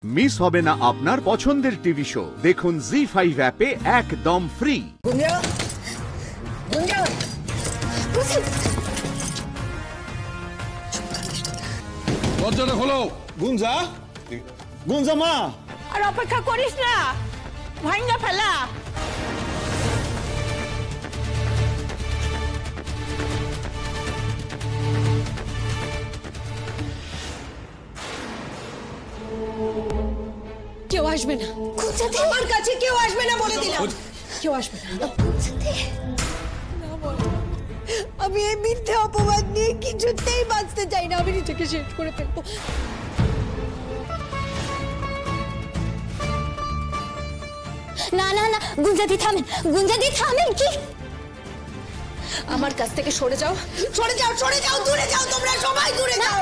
Miss হবে না আপনার পছন্দের টিভি শো দেখুন জি5 অ্যাপে একদম ফ্রি। গুঞ্জা গুঞ্জা দরজাটা খোলো। গুঞ্জা গুঞ্জা মা আর অপেক্ষা করিস না, ভাইঙ্গা ফেলা। কেউ আসবে না, আমার কাছে কেউ আসবে না বলে দিলাম। কেউ আসবে না। না বল। আমি এই মিথ্যে অপবাদ নিয়ে কিছুতেই বাঁচতে চাই না। আমি নিজেকে শেষ করে ফেলবো। না না না, গুঞ্জাদি থামেন, গুঞ্জাদি থামেন। কি আমার কাছ থেকে সরে যাও, সরে যাও, সরে যাও, দূরে যাও, তোমরা সবাই দূরে যাও।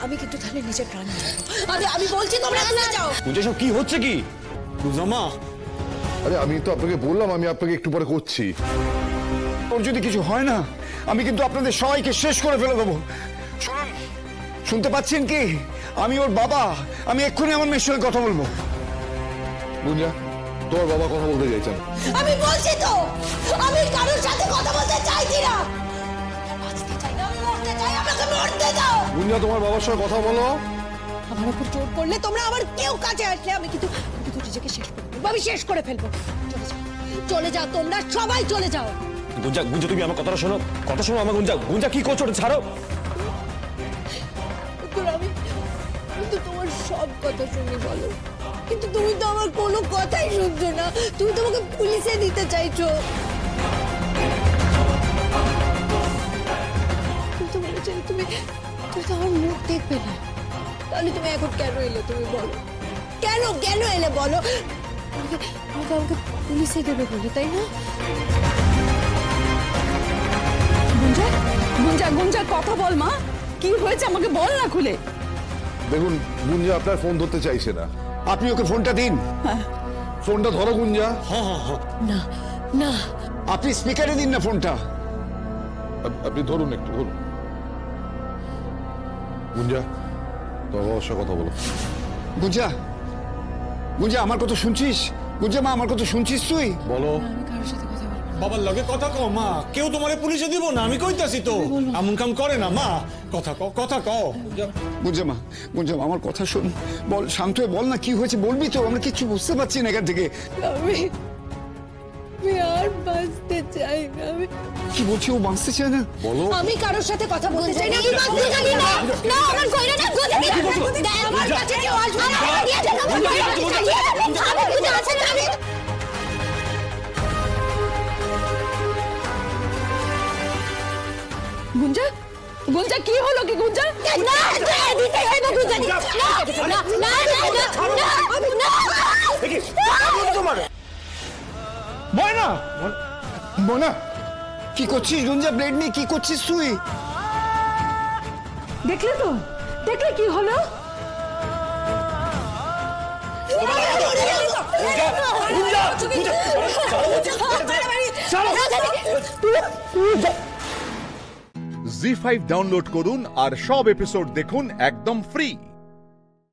আমি কিন্তু তাহলে নিজের প্রাণ নিয়ে আমি বলছি তোমরা দূরে যাও। গুঞ্জা সব কি হচ্ছে কি? গুঞ্জা মা আরে আমি তো আপনাকে বললাম আমি আপনাকে একটু পরে করছি। ওর যদি কিছু হয় না আমি কিন্তু আপনাদের সবাইকে শেষ করে ফেলে দেবো। শুনুন, শুনতে পাচ্ছেন কি? আমি ওর বাবা, আমি এক্ষুনি আমার মেয়ের সঙ্গে কথা বলবো। গুঞ্জা তোমার বাবা কথা বলতে চাইছেন? আমি বলছি তো, আমি কারোর সাথে কথা বলতে চাইছি না। বাঁচতে চাই না, মরতে চাই, আমাকে মরতে দাও। গুঞ্জা তোমার বাবার সঙ্গে কথা বলো। আমার উপর জোর করলে তোমরা আমার কেউ কাছে আসলে আমি কিন্তু নিজেকে শেষ করে ফেলবো। আমি শেষ করে ফেলবো। চলে যাও, চলে যাও, তোমরা সবাই চলে যাও। গুঞ্জা গুঞ্জা তুমি আমার কথাটা শোনো, কথা শোনো আমার। গুঞ্জা গুঞ্জা কি করছো? ওটা ছাড়ো। আমি কিন্তু তোমার সব কথা শুনি বলো, কিন্তু তুমি তো আমার কোনো কথাই শুনছো না। তুমি তো আমাকে পুলিশে দিতে চাইছো। তুমি তো বলেছিলে তুমি তো আমার মুখ দেখবে না। তাহলে তুমি এখন কেন এলে? তুমি বলো কেন কেন এলে বলো? আমাকে পুলিশে দেবে বলে, তাই না? গুঞ্জা গুঞ্জা গুঞ্জা কথা বল মা, কি হয়েছে আমাকে বল না খুলে। দেখুন গুঞ্জা আপনার ফোন ধরতে চাইছে না। আপনি ওকে ফোনটা দিন। ফোনটা ধরো গুঞ্জা। না না, আপনি স্পিকারে দিন না ফোনটা। আপনি ধরুন, একটু ধরুন। গুঞ্জা তোমার বাবার সঙ্গে কথা বলো। গুঞ্জা গুঞ্জা আমার কথা শুনছিস? গুঞ্জা মা আমার কথা শুনছিস তুই? বলো। আমি কারোর সাথে কথা বলবো না। বাবার লগে কথা কও মা, কেউ তোমারে পুলিশে দিব না, আমি কইতাছি তো। এমন কাম করে না মা, কথা কও, কথা কও। গুঞ্জা মা আমার কথা শোন, বল, শান্ত হয়ে বল না কি হয়েছে, বলবি তো? আমরা কিচ্ছু বুঝতে পারছি না এখান থেকে। আমি আর বাঁচতে চাই না। কি বলছি? ও বাঁচতে চায় না? বলো। আমি কারোর সাথে কথা বলতে চাই না। আমি বাঁচতে চাই না। না, আমার কইরা না, গুঞ্জাদি আমার কাছে কেউ আসবে না। আমি গুঞ্জা আছে না। গুঞ্জা গুঞ্জা কি হলো কি গুঞ্জা? না দিতে হইবে গুঞ্জাদি। না না না না না। ময়না ময়না কি করছিস? গুঞ্জা ব্লেড নিয়ে কি করছিস তুই? দেখলে তো, দেখলে কি হলো? জি5 ডাউনলোড করুন আর সব এপিসোড দেখুন একদম ফ্রি।